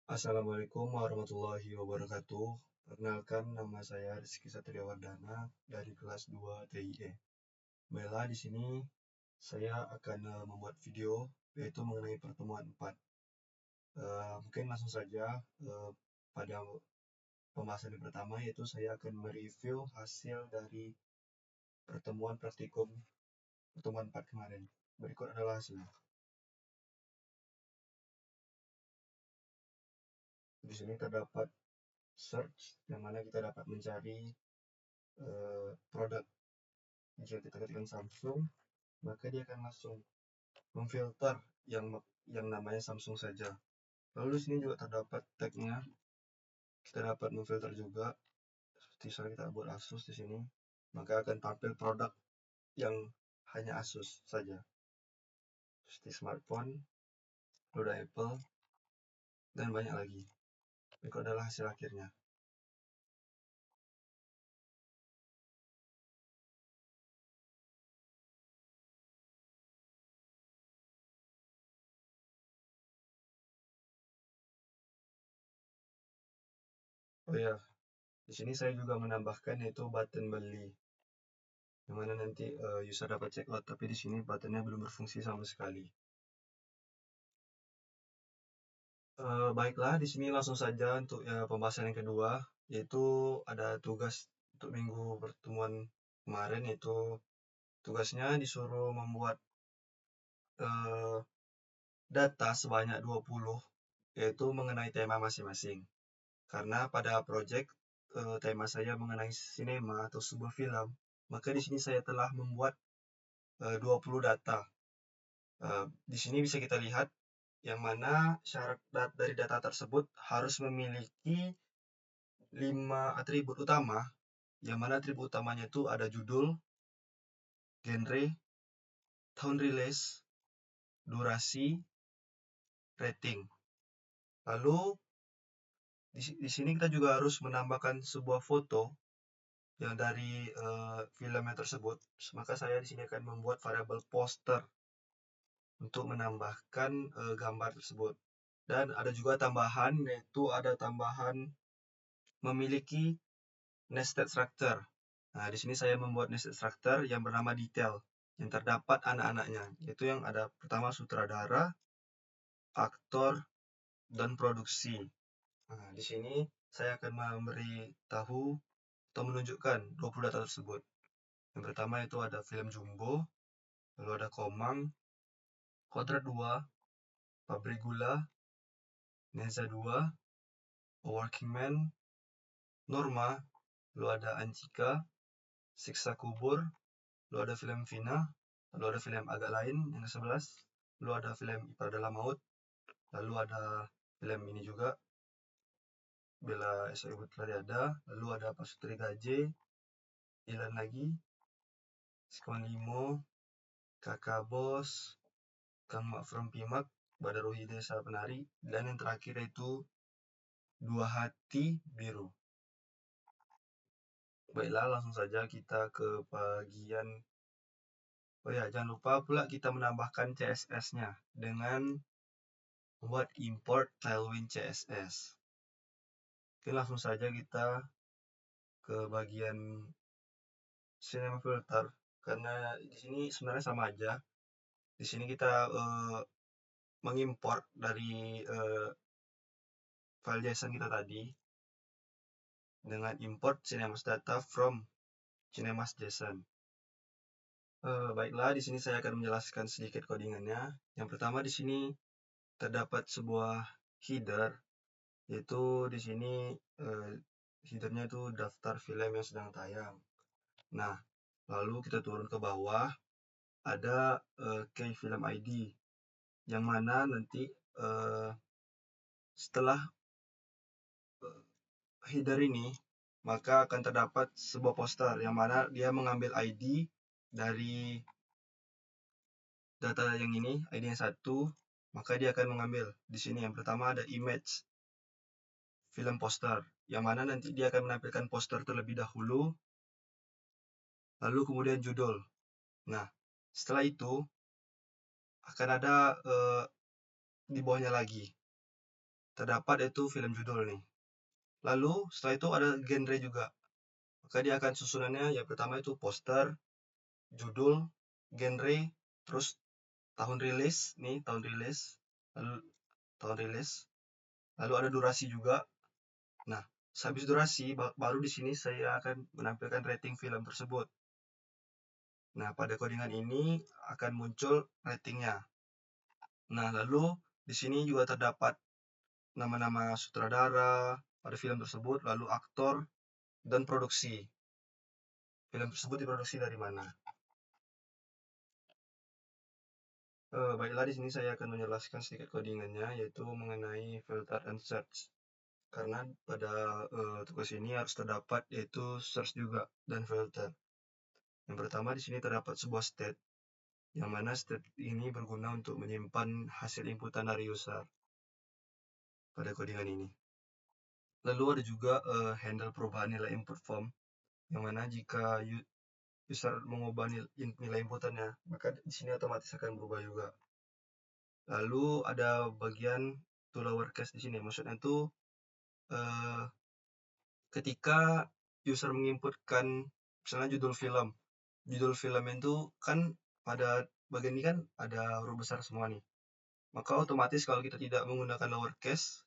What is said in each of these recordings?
Assalamualaikum warahmatullahi wabarakatuh. Perkenalkan, nama saya Rizky Satriawardana dari kelas 2 TIE. Baiklah, di sini saya akan membuat video yaitu mengenai pertemuan 4. Mungkin langsung saja pada pembahasan yang pertama, yaitu saya akan mereview hasil dari pertemuan praktikum pertemuan 4 kemarin. Berikut adalah hasilnya. Di sini terdapat search yang mana kita dapat mencari produk. Jika kita ketikkan Samsung, maka dia akan langsung memfilter yang namanya Samsung saja. Lalu di sini juga terdapat tagnya. Kita dapat memfilter juga. Seperti misalnya kita buat Asus di sini, maka akan tampil produk yang hanya Asus saja. Seperti smartphone, roda Apple, dan banyak lagi. Berikut adalah hasil akhirnya. Oh ya, di sini saya juga menambahkan yaitu button beli. Yang mana nanti user dapat check out, tapi di sini buttonnya belum berfungsi sama sekali. Baiklah, di sini langsung saja untuk pembahasan yang kedua, yaitu ada tugas untuk minggu pertemuan kemarin, yaitu tugasnya disuruh membuat data sebanyak 20, yaitu mengenai tema masing-masing. Karena pada project tema saya mengenai sinema atau sebuah film, maka di sini saya telah membuat 20 data. Di sini bisa kita lihat yang mana syarat dari data tersebut harus memiliki 5 atribut utama, yang mana atribut utamanya itu ada judul, genre, tahun rilis, durasi, rating. Lalu di sini kita juga harus menambahkan sebuah foto yang dari filmnya tersebut. Maka saya di sini akan membuat variabel poster untuk menambahkan gambar tersebut. Dan ada juga tambahan, yaitu ada tambahan memiliki nested structure. Nah, di sini saya membuat nested structure yang bernama detail, yang terdapat anak-anaknya, yaitu yang ada pertama sutradara, aktor, dan produksi. Nah, di sini saya akan memberitahu atau menunjukkan 20 data tersebut. Yang pertama itu ada film Jumbo, lalu ada Komang, Kodrat 2, Pabrik Gula, Neza 2, A Working Man, Norma, lalu ada Anjika, Siksa Kubur, lalu ada film Vina, lalu ada film Agak Lain yang ke-11, lalu ada film Ipar Dalam Maut, lalu ada film ini juga, Bella Esok Ibu Telah Tiada, lalu ada Pasutri Gaje, Ilan Lagi, Sekon Limo, Kakak Bos, Kang Mak From Pimak, Badarohi Desa Penari, dan yang terakhir itu Dua Hati Biru. Baiklah, langsung saja kita ke bagian. Oh ya, jangan lupa pula kita menambahkan CSS-nya dengan membuat import Tailwind CSS. Oke, langsung saja kita ke bagian Cinema Filter, karena di sini sebenarnya sama aja. Di sini kita mengimport dari file JSON kita tadi dengan import cinemas data from cinemas JSON. Baiklah, di sini saya akan menjelaskan sedikit codingannya. Yang pertama di sini terdapat sebuah header, yaitu di sini headernya itu daftar film yang sedang tayang. Nah, lalu kita turun ke bawah, ada key film ID, yang mana nanti setelah header ini, maka akan terdapat sebuah poster yang mana dia mengambil ID dari data yang ini, ID yang satu, maka dia akan mengambil di sini yang pertama ada image film poster, yang mana nanti dia akan menampilkan poster terlebih dahulu, lalu kemudian judul. Nah, setelah itu akan ada di bawahnya lagi terdapat yaitu film judul nih. Lalu setelah itu ada genre juga. Maka dia akan susunannya yang pertama itu poster, judul, genre, terus tahun rilis, lalu tahun rilis, lalu ada durasi juga. Nah, habis durasi baru di sini saya akan menampilkan rating film tersebut. Nah, pada codingan ini akan muncul ratingnya. Nah, lalu di sini juga terdapat nama-nama sutradara pada film tersebut, lalu aktor dan produksi. Film tersebut diproduksi dari mana? Baiklah, di sini saya akan menjelaskan sedikit codingannya, yaitu mengenai filter and search. Karena pada tugas ini harus terdapat yaitu search juga dan filter. Yang pertama di sini terdapat sebuah state, yang mana state ini berguna untuk menyimpan hasil inputan dari user pada codingan ini. Lalu ada juga handle perubahan nilai input form, yang mana jika user mengubah nilai inputannya, maka di sini otomatis akan berubah juga. Lalu ada bagian to lowercase di sini, maksudnya itu ketika user menginputkan misalnya judul film itu kan pada bagian ini kan ada huruf besar semua nih. Maka otomatis kalau kita tidak menggunakan lowercase,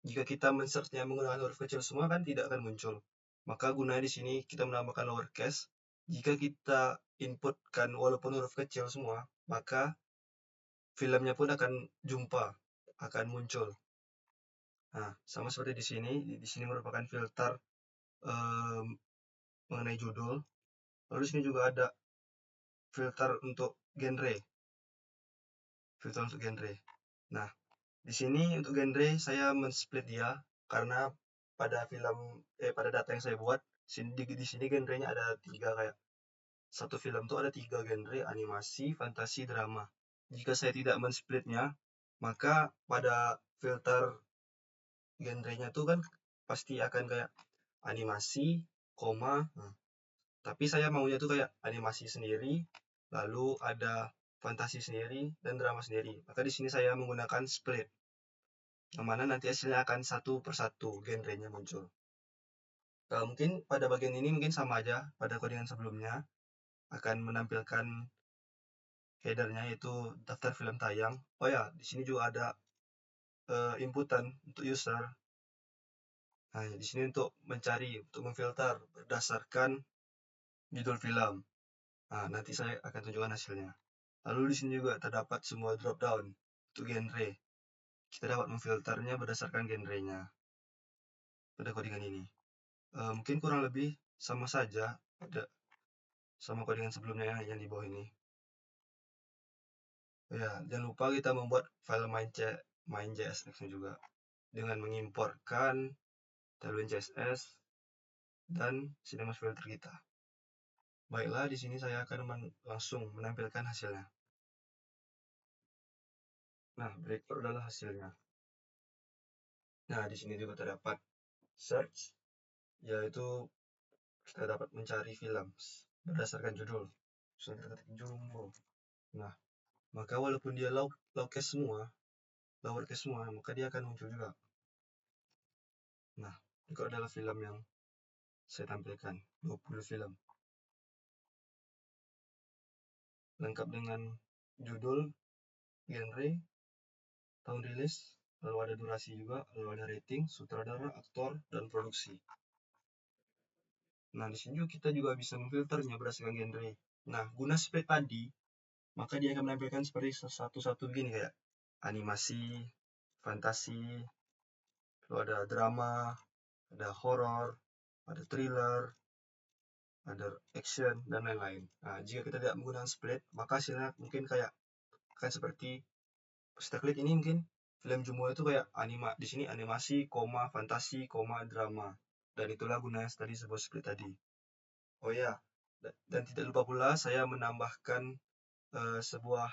jika kita men-search-nya menggunakan huruf kecil semua kan tidak akan muncul. Maka gunanya di sini kita menambahkan lowercase. Jika kita inputkan walaupun huruf kecil semua, maka filmnya pun akan akan muncul. Nah, sama seperti di sini. Di sini merupakan filter mengenai judul. Lalu di sini juga ada filter untuk genre. Nah, di sini untuk genre saya men-split dia karena pada data yang saya buat di sini genrenya ada 3 kayak satu film tuh ada 3 genre, animasi, fantasi, drama. Jika saya tidak men-splitnya, maka pada filter genrenya tuh kan pasti akan kayak animasi, koma. Nah, tapi saya maunya tuh kayak animasi sendiri, lalu ada fantasi sendiri dan drama sendiri. Maka di sini saya menggunakan split, yang mana nanti hasilnya akan satu persatu genrenya muncul. Mungkin pada bagian ini mungkin sama aja pada codingan sebelumnya, akan menampilkan headernya yaitu daftar film tayang. Oh ya, di sini juga ada inputan untuk user. Nah, di sini untuk memfilter berdasarkan judul film. Nah, nanti saya akan tunjukkan hasilnya. Lalu di sini juga terdapat semua drop down untuk genre. Kita dapat memfilternya berdasarkan genrenya pada codingan ini. Mungkin kurang lebih sama saja sama codingan sebelumnya yang di bawah ini. Ya, jangan lupa kita membuat file main.jsx juga dengan mengimportkan Tailwind CSS dan CinemaSide kita. Baiklah, di sini saya akan langsung menampilkan hasilnya. Nah, berikut adalah hasilnya. Nah, di sini juga terdapat search, yaitu kita dapat mencari film berdasarkan judul. Misalnya kita ketik Jumbo. Nah, maka walaupun dia lowercase semua, maka dia akan muncul juga. Nah, itu adalah film yang saya tampilkan, 20 film. Lengkap dengan judul, genre, tahun rilis, lalu ada durasi juga, lalu ada rating, sutradara, aktor, dan produksi. Nah, di sini juga kita juga bisa memfilternya berdasarkan genre. Nah, guna split tadi, maka dia akan menampilkan seperti satu-satu begini kayak animasi, fantasi, lalu ada drama, ada horror, ada thriller, ada action, dan lain-lain. Nah, jika kita tidak menggunakan split, maka hasilnya mungkin kayak akan seperti kita klik ini mungkin film Jumbo itu kayak di sini animasi, koma, fantasi, koma, drama. Dan itulah gunanya tadi sebuah split tadi. Oh ya, dan tidak lupa pula saya menambahkan sebuah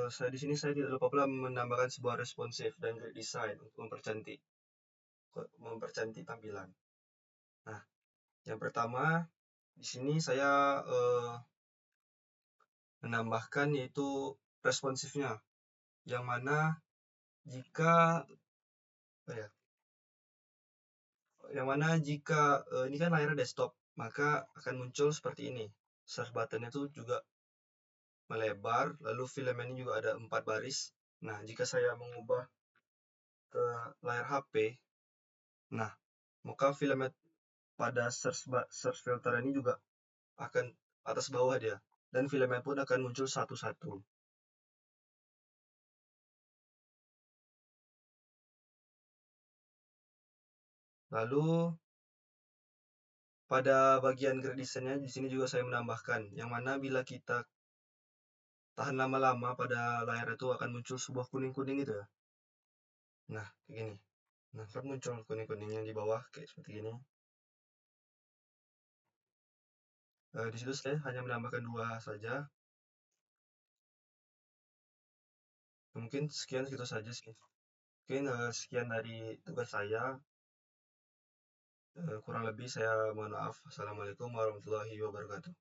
saya di sini saya tidak lupa pula menambahkan sebuah responsif dan great design untuk mempercantik tampilan. Nah, Yang pertama, di sini saya menambahkan yaitu responsifnya, yang mana jika apa ya, ini kan layar desktop, maka akan muncul seperti ini. Search button-nya itu juga melebar, lalu filemennya juga ada 4 baris. Nah, jika saya mengubah ke layar HP, nah, maka filament pada search filter ini juga akan atas bawah dia, dan filemen pun akan muncul satu-satu. Lalu pada bagian gradientnya di sini juga saya menambahkan, yang mana bila kita tahan lama-lama pada layar itu akan muncul sebuah kuning-kuning gitu ya. Nah, kayak gini. Nah, kan muncul kuning-kuningnya di bawah kayak seperti ini. Di situ saya hanya menambahkan 2 saja. Mungkin sekian segitu saja sih. Mungkin sekian dari tugas saya. Kurang lebih saya mohon maaf. Assalamualaikum warahmatullahi wabarakatuh.